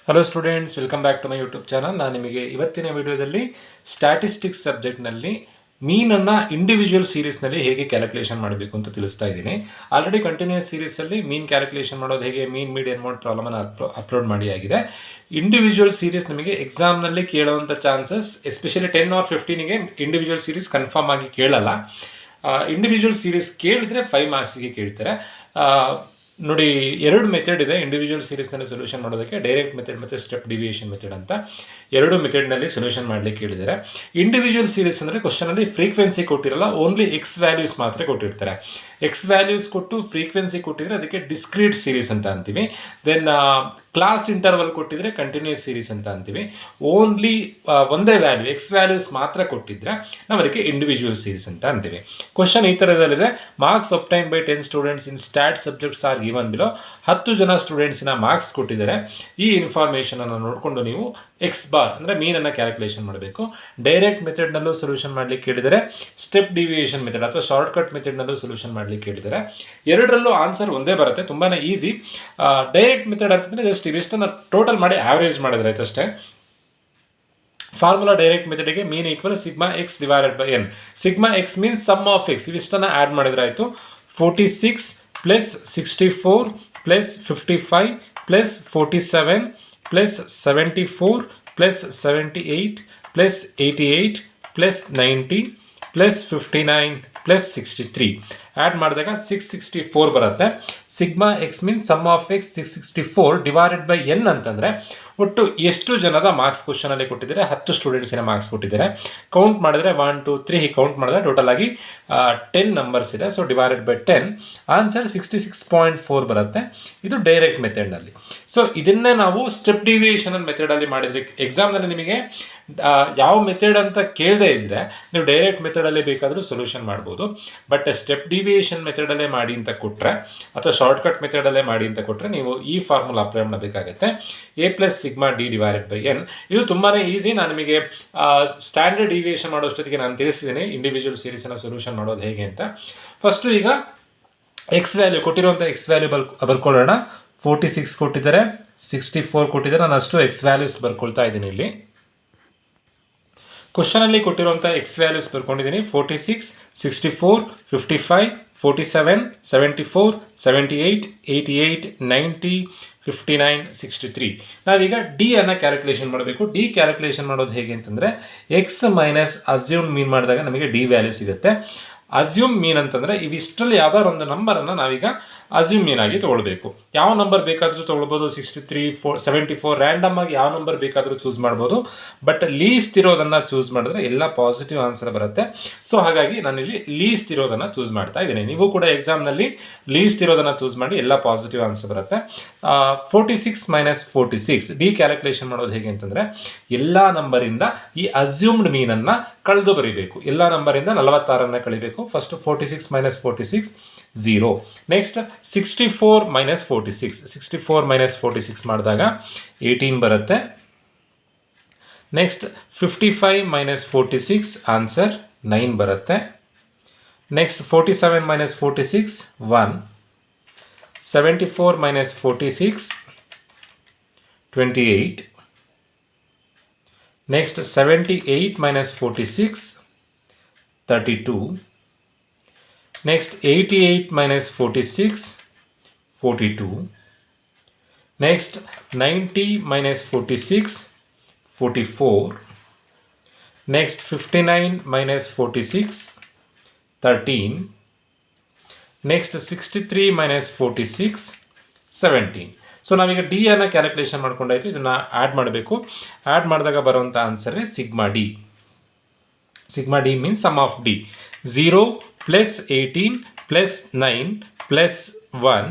Hello students, welcome back to my YouTube channel. ನಾನು ನಿಮಗೆ ಇವತ್ತಿನ ವಿಡಿಯೋದಲ್ಲಿ ಸ್ಟ್ಯಾಟಿಸ್ಟಿಕ್ಸ್ ಸಬ್ಜೆಕ್ಟ್ನಲ್ಲಿ ಮೀನನ್ನು ಇಂಡಿವಿಜುವಲ್ ಸೀರೀಸ್ನಲ್ಲಿ ಹೇಗೆ ಕ್ಯಾಲ್ಕುಲೇಷನ್ ಮಾಡಬೇಕು ಅಂತ ತಿಳಿಸ್ತಾ ಇದ್ದೀನಿ. ಆಲ್ರೆಡಿ ಕಂಟಿನ್ಯೂಸ್ ಸೀರೀಸಲ್ಲಿ ಮೀನ್ ಕ್ಯಾಲ್ಕುಲೇಷನ್ ಮಾಡೋದು ಹೇಗೆ, ಮೀನ್ ಮೀಡಿಯನ್ ಮೋಡ್ ಪ್ರಾಬ್ಲಮನ್ನು ಅಪ್ಲೋಡ್ ಮಾಡಿ ಆಗಿದೆ. ಇಂಡಿವಿಜುವಲ್ ಸೀರೀಸ್ ನಮಗೆ ಎಕ್ಸಾಮ್ನಲ್ಲಿ ಕೇಳುವಂಥ ಚಾನ್ಸಸ್, ಎಸ್ಪೆಷಲಿ 10 or 15ಗೆ ಇಂಡಿವಿಜುವಲ್ ಸೀರೀಸ್ ಕನ್ಫರ್ಮ್ ಆಗಿ ಕೇಳಲ್ಲ. ಇಂಡಿವಿಜುವಲ್ ಸೀರೀಸ್ ಕೇಳಿದ್ರೆ 5 ಮಾರ್ಕ್ಸಿಗೆ ಕೇಳ್ತಾರೆ. ನೋಡಿ, 2 ಮೆಥಡ್ ಇದೆ ಇಂಡಿವಿಜುವಲ್ ಸೀರೀಸ್ನಲ್ಲಿ ಸೊಲ್ಯೂಷನ್ ಮಾಡೋದಕ್ಕೆ. ಡೈರೆಕ್ಟ್ ಮೆಥಡ್ ಮತ್ತು ಸ್ಟೆಪ್ ಡಿವಿಯೇಷನ್ ಮೆಥಡ್ ಅಂತ 2 ಮೆಥಡ್ನಲ್ಲಿ ಸೊಲ್ಯೂಷನ್ ಮಾಡಲಿಕ್ಕೆ ಹೇಳಿದ್ದಾರೆ. ಇಂಡಿವಿಜುವಲ್ ಸೀರೀಸ್ ಅಂದರೆ ಕ್ವಶನಲ್ಲಿ ಫ್ರೀಕ್ವೆನ್ಸಿ ಕೊಟ್ಟಿರಲ್ಲ, ಓನ್ಲಿ ಎಕ್ಸ್ ವ್ಯಾಲ್ಯೂಸ್ ಮಾತ್ರ ಕೊಟ್ಟಿರ್ತಾರೆ. ಎಕ್ಸ್ ವ್ಯಾಲ್ಯೂಸ್ ಕೊಟ್ಟು ಫ್ರೀಕ್ವೆನ್ಸಿ ಕೊಟ್ಟಿದ್ರೆ ಅದಕ್ಕೆ ಡಿಸ್ಕ್ರೀಟ್ ಸೀರೀಸ್ ಅಂತ ಅಂತೀವಿ. ದೆನ್ ಕ್ಲಾಸ್ ಇಂಟರ್ವಲ್ ಕೊಟ್ಟಿದ್ರೆ ಕಂಟಿನ್ಯೂಸ್ ಸೀರೀಸ್ ಅಂತ ಅಂತೀವಿ. ಓನ್ಲಿ ಒಂದೇ ವ್ಯಾಲ್ಯೂ ಎಕ್ಸ್ ವ್ಯಾಲ್ಯೂಸ್ ಮಾತ್ರ ಕೊಟ್ಟಿದ್ರೆ ನಾವು ಅದಕ್ಕೆ ಇಂಡಿವಿಜುವಲ್ ಸೀರೀಸ್ ಅಂತ ಅಂತೀವಿ. ಕ್ವಶನ್ ಈ ಥರದಲ್ಲಿದೆ: marks obtained by 10 students in stat subjects are given below. 10 ಜನ ಸ್ಟೂಡೆಂಟ್ಸಿನ ಮಾರ್ಕ್ಸ್ ಕೊಟ್ಟಿದ್ದಾರೆ. ಈ ಇನ್ಫಾರ್ಮೇಷನನ್ನು ನೋಡಿಕೊಂಡು ನೀವು ಎಕ್ಸ್ ಬಾರ್ ಅಂದರೆ ಮೀನನ್ನು ಕ್ಯಾಲ್ಕುಲೇಷನ್ ಮಾಡಬೇಕು. ಡೈರೆಕ್ಟ್ ಮೆಥಡ್ನಲ್ಲೂ ಸೊಲ್ಯೂಷನ್ ಮಾಡಲಿಕ್ಕೆ ಹೇಳಿದರೆ, ಸ್ಟೆಪ್ ಡಿವಿಯೇಷನ್ ಮೆಥಡ್ ಅಥವಾ ಶಾರ್ಟ್ಕಟ್ ಮೆಥಡ್ನಲ್ಲೂ ಸೊಲ್ಯೂಷನ್ ಮಾಡಲಿಕ್ಕೆ ಹೇಳಿದ್ದಾರೆ. ಎರಡರಲ್ಲೂ ಆನ್ಸರ್ ಒಂದೇ ಬರುತ್ತೆ, ತುಂಬಾ ಈಸಿ. ಡೈರೆಕ್ಟ್ ಮೆಥಡ್ ಅಂತಂದರೆ ಜಸ್ಟ್ ಇವಿಷ್ಟನ್ನು ಟೋಟಲ್ ಮಾಡಿ ಆವ್ರೇಜ್ ಮಾಡಿದ್ರೆ ಆಯ್ತಷ್ಟೇ. ಫಾರ್ಮುಲಾ ಡೈರೆಕ್ಟ್ ಮೆಥಡಿಗೆ mean equal sigma X divided by N. Sigma X means sum of X, ಇವಿಷ್ಟನ್ನು ಆ್ಯಡ್ ಮಾಡಿದ್ರೆ ಆಯಿತು. 46 plus 64 plus 55 plus 47 plus 74 plus 78 plus 88 plus 90 plus 59 plus 63 add ಮಾಡಿದಾಗ 664 ಬರುತ್ತೆ. Sigma X means sum of x 664 divided by n ಅಂತಂದರೆ ಒಟ್ಟು ಎಷ್ಟು ಜನದ marks ಕ್ವಶನಲ್ಲಿ ಕೊಟ್ಟಿದ್ದಾರೆ? 10 ಸ್ಟೂಡೆಂಟ್ಸಿನ ಮಾರ್ಕ್ಸ್ ಕೊಟ್ಟಿದ್ದಾರೆ. ಕೌಂಟ್ ಮಾಡಿದ್ರೆ 1 2 3 ಹೀಗೆ ಕೌಂಟ್ ಮಾಡಿದ್ರೆ ಟೋಟಲ್ ಆಗಿ 10 ನಂಬರ್ಸ್ ಇದೆ. ಸೊ ಡಿವೈಡೆಡ್ ಬೈ 10 ಆನ್ಸರ್ 66.4 ಬರುತ್ತೆ. ಇದು ಡೈರೆಕ್ಟ್ ಮೆಥಡ್ನಲ್ಲಿ. ಸೊ ಇದನ್ನೇ ನಾವು ಸ್ಟೆಪ್ ಡಿವಿಯೇಷನ್ ಮೆಥಡಲ್ಲಿ ಮಾಡಿದರೆ ಎಕ್ಸಾಮ್ನಲ್ಲಿ ನಿಮಗೆ ಯಾವ ಮೆಥಡ್ ಅಂತ ಕೇಳದೇ ಇದ್ದರೆ ನೀವು ಡೈರೆಕ್ಟ್ ಮೆಥಡಲ್ಲೇ ಬೇಕಾದರೂ ಸೊಲ್ಯೂಷನ್ ಮಾಡ್ಬೋದು. ಬಟ್ ಸ್ಟೆಪ್ ಡಿವಿಯೇಷನ್ ಮೆಥಡಲ್ಲೇ ಮಾಡಿ ಅಂತ ಕೊಟ್ಟರೆ ಅಥವಾ ಶಾರ್ಟ್ಕಟ್ ಮೆಥಡಲ್ಲೇ ಮಾಡಿ ಅಂತ ಕೊಟ್ಟರೆ ನೀವು ಈ ಫಾರ್ಮುಲಾ ಅಪ್ಲೈ ಮಾಡಬೇಕಾಗುತ್ತೆ. A plus sigma D divided by N. ಇದು ತುಂಬಾ ಈಸಿ. ನಾನು ನಿಮಗೆ ಸ್ಟ್ಯಾಂಡರ್ಡ್ ಡಿವಿಯೇಷನ್ ಮಾಡೋಷ್ಟೊತ್ತಿಗೆ ನಾನು ತಿಳಿಸಿದ್ದೀನಿ ಇಂಡಿವಿಜುವಲ್ ಸೀರೀಸನ್ನು ಸೊಲ್ಯೂಷನ್ ಮಾಡೋದು ಹೇಗೆ ಅಂತ. ಫಸ್ಟು ಈಗ ಎಕ್ಸ್ ವ್ಯಾಲ್ಯೂ ಕೊಟ್ಟಿರುವಂಥ ಎಕ್ಸ್ ವ್ಯಾಲ್ಯೂ ಬರ್ಕೊಳ್ಳೋಣ. 46 ಕೊಟ್ಟಿದ್ದಾರೆ, 64 ಕೊಟ್ಟಿದ್ದಾರೆ. ನಾನು ಅಷ್ಟು ಎಕ್ಸ್ ವ್ಯಾಲ್ಯೂಸ್ ಬರ್ಕೊಳ್ತಾ ಇದ್ದೀನಿ ಇಲ್ಲಿ. ಕ್ವಶನಲ್ಲಿ ಕೊಟ್ಟಿರುವಂಥ ಎಕ್ಸ್ ವ್ಯಾಲ್ಯೂಸ್ ಬರ್ಕೊಂಡಿದ್ದೀನಿ. 46, 64, 55, 47, 74, 78, 88, 90, 59, 63. ನಾವೀಗ ಡಿ ಅನ್ನು ಕ್ಯಾಲ್ಕುಲೇಷನ್ ಮಾಡಬೇಕು. ಡಿ ಕ್ಯಾಲ್ಕುಲೇಷನ್ ಮಾಡೋದು ಹೇಗೆ ಅಂತಂದರೆ, ಎಕ್ಸ್ ಮೈನಸ್ ಅಸ್ಯೂಮ್ ಮೀನ್ ಮಾಡಿದಾಗ ನಮಗೆ ಡಿ ವ್ಯಾಲ್ಯೂ ಸಿಗುತ್ತೆ. ಅಸ್ಯೂಮ್ ಮೀನ್ ಅಂತಂದರೆ ಇವಿಷ್ಟರಲ್ಲಿ ಯಾವ್ದಾದ್ರು ಒಂದು ನಂಬರನ್ನು ನಾವೀಗ ಅಸ್ಯೂಮ್ ಮೀನ್ ಆಗಿ ತೊಗೊಳ್ಬೇಕು. ಯಾವ ನಂಬರ್ ಬೇಕಾದರೂ ತೊಗೊಳ್ಬೋದು. 63, 74 ರ್ಯಾಂಡಮ್ ಆಗಿ ಯಾವ ನಂಬರ್ ಬೇಕಾದರೂ ಚೂಸ್ ಮಾಡ್ಬೋದು. ಬಟ್ ಲೀಸ್ಟ್ ಇರೋದನ್ನು ಚೂಸ್ ಮಾಡಿದ್ರೆ ಎಲ್ಲ ಪಾಸಿಟಿವ್ ಆನ್ಸರ್ ಬರುತ್ತೆ. ಸೊ ಹಾಗಾಗಿ ನಾನಿಲ್ಲಿ ಲೀಸ್ಟ್ ಇರೋದನ್ನು ಚೂಸ್ ಮಾಡ್ತಾ ಇದ್ದೀನಿ. ನೀವು ಕೂಡ ಎಕ್ಸಾಮ್ನಲ್ಲಿ ಲೀಸ್ಟ್ ಇರೋದನ್ನು ಚೂಸ್ ಮಾಡಿ ಎಲ್ಲ ಪಾಸಿಟಿವ್ ಆನ್ಸರ್ ಬರುತ್ತೆ. 46 ಮೈನಸ್ 46 ಡಿ ಕ್ಯಾಲ್ಕುಲೇಷನ್ ಮಾಡೋದು ಹೇಗೆ ಅಂತಂದರೆ, ಎಲ್ಲ ನಂಬರಿಂದ ಈ ಅಸ್ಯೂಮ್ಡ್ ಮೀನನ್ನು ಕಳೆದು ಬರೀಬೇಕು. ಎಲ್ಲ ನಂಬರಿಂದ 46 ಕಳಿಬೇಕು. First 46 minus 46 0. Next 64 minus 46. 64 minus 46 ಮಾಡಿದಾಗ 18 ಬರುತ್ತೆ. ನೆಕ್ಸ್ಟ್ 55 ಮೈನಸ್ 46 ಆನ್ಸರ್ 9 ಬರುತ್ತೆ. Next 47 minus 46 1. 74 minus 46 28. Next 78 minus 46 32. Next 88 minus 46 42. Next 90 minus 46 44. Next 59 minus 46 13. Next 63 minus 46 17. So ನಾವೀಗ ಡಿ ಅನ್ನು ಕ್ಯಾಲ್ಕುಲೇಷನ್ ಮಾಡ್ಕೊಂಡಾಯ್ತು. ಇದನ್ನು ಆ್ಯಡ್ ಮಾಡಬೇಕು. ಆ್ಯಡ್ ಮಾಡಿದಾಗ ಬರುವಂಥ ಆನ್ಸರೇ sigma D. Sigma D means sum of D. 0 plus 18 plus 9 plus 1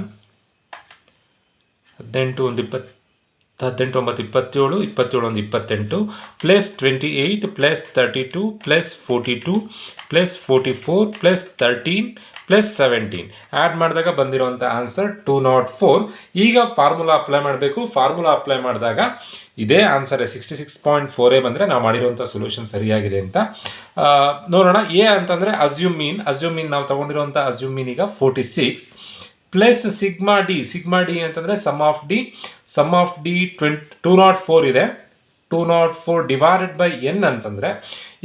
18 1 20 18 9 27 27 1 28 plus 28 plus 32 plus 42 plus 44 plus 13 plus 17 add ಮಾಡಿದಾಗ ಬಂದಿರುವಂಥ ಆನ್ಸರ್ 204. ಈಗ ಫಾರ್ಮುಲಾ ಅಪ್ಲೈ ಮಾಡಬೇಕು. ಫಾರ್ಮುಲಾ ಅಪ್ಲೈ ಮಾಡಿದಾಗ ಇದೇ ಆನ್ಸರ್ 66.4 ಬಂದರೆ ನಾವು ಮಾಡಿರುವಂಥ ಸೊಲ್ಯೂಷನ್ ಸರಿಯಾಗಿದೆ ಅಂತ ನೋಡೋಣ. ಎ ಅಂತಂದರೆ ಅಸ್ಯೂಮ್ ಮೀನ್ ನಾವು ತೊಗೊಂಡಿರುವಂಥ ಅಸ್ಯೂಮ್ ಮೀನ್ ಈಗ 46. ಪ್ಲಸ್ ಸಿಗ್ಮಾ ಡಿ ಅಂತಂದರೆ ಸಮ್ ಆಫ್ ಡಿ 204 ಇದೆ. 204 ಡಿವೈಡೆಡ್ ಬೈ ಎನ್ ಅಂತಂದರೆ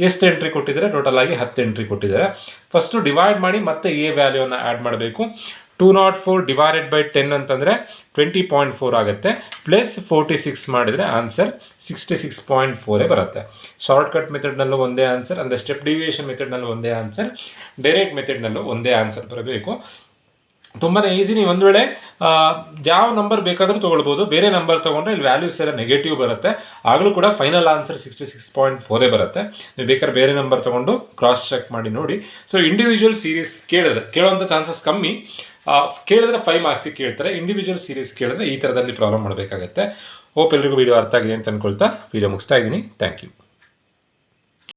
ಎಷ್ಟು ಎಂಟ್ರಿ ಕೊಟ್ಟಿದ್ದಾರೆ? ಟೋಟಲ್ ಆಗಿ 10 ಎಂಟ್ರಿ ಕೊಟ್ಟಿದ್ದಾರೆ. ಫಸ್ಟು ಡಿವೈಡ್ ಮಾಡಿ ಮತ್ತೆ ಎ ವ್ಯಾಲ್ಯೂನ ಆ್ಯಡ್ ಮಾಡಬೇಕು. 204 ಡಿವೈಡೆಡ್ ಬೈ 10 ಅಂತಂದರೆ 20.4 ಆಗುತ್ತೆ. ಪ್ಲಸ್ 46 ಮಾಡಿದರೆ ಆನ್ಸರ್ 66.4 ಬರುತ್ತೆ. ಶಾರ್ಟ್ಕಟ್ ಮೆಥಡ್ನಲ್ಲೂ ಒಂದೇ ಆನ್ಸರ್, ಅಂದರೆ ಸ್ಟೆಪ್ ಡಿವಿಯೇಷನ್ ಮೆಥಡ್ನಲ್ಲೂ ಒಂದೇ ಆನ್ಸರ್, ಡೈರೆಕ್ಟ್ ಮೆಥಡ್ನಲ್ಲೂ ಒಂದೇ ಆನ್ಸರ್ ಬರಬೇಕು. ತುಂಬಾ ಈಸಿ. ನೀವು ಒಂದು ವೇಳೆ ಯಾವ ನಂಬರ್ ಬೇಕಾದರೂ ತೊಗೊಳ್ಬೋದು. ಬೇರೆ ನಂಬರ್ ತೊಗೊಂಡ್ರೆ ಇಲ್ಲಿ ವ್ಯಾಲ್ಯೂಸ್ ಎಲ್ಲ ನೆಗೆಟಿವ್ ಬರುತ್ತೆ. ಆಗಲೂ ಕೂಡ ಫೈನಲ್ ಆನ್ಸರ್ 66.4 ಬರುತ್ತೆ. ನೀವು ಬೇಕಾದ್ರೆ ಬೇರೆ ನಂಬರ್ ತೊಗೊಂಡು ಕ್ರಾಸ್ ಚೆಕ್ ಮಾಡಿ ನೋಡಿ. ಸೊ ಇಂಡಿವಿಜುವಲ್ ಸೀರೀಸ್ ಕೇಳೋವಂಥ ಚಾನ್ಸಸ್ ಕಮ್ಮಿ. ಕೇಳಿದ್ರೆ 5 ಮಾರ್ಕ್ಸಿಗೆ ಕೇಳ್ತಾರೆ. ಇಂಡಿವಿಜುವಲ್ ಸೀರೀಸ್ ಕೇಳಿದ್ರೆ ಈ ಥರದಲ್ಲಿ ಪ್ರಾಬ್ಲಮ್ ಮಾಡಬೇಕಾಗತ್ತೆ. ಹೋಪ್ ಎಲ್ರಿಗೂ ವಿಡಿಯೋ ಅರ್ಥ ಆಗಿದೆ ಅಂತ ಅಂದ್ಕೊಳ್ತಾ ವಿಡಿಯೋ ಮುಗಿಸ್ತಾ ಇದ್ದೀನಿ. Thank you.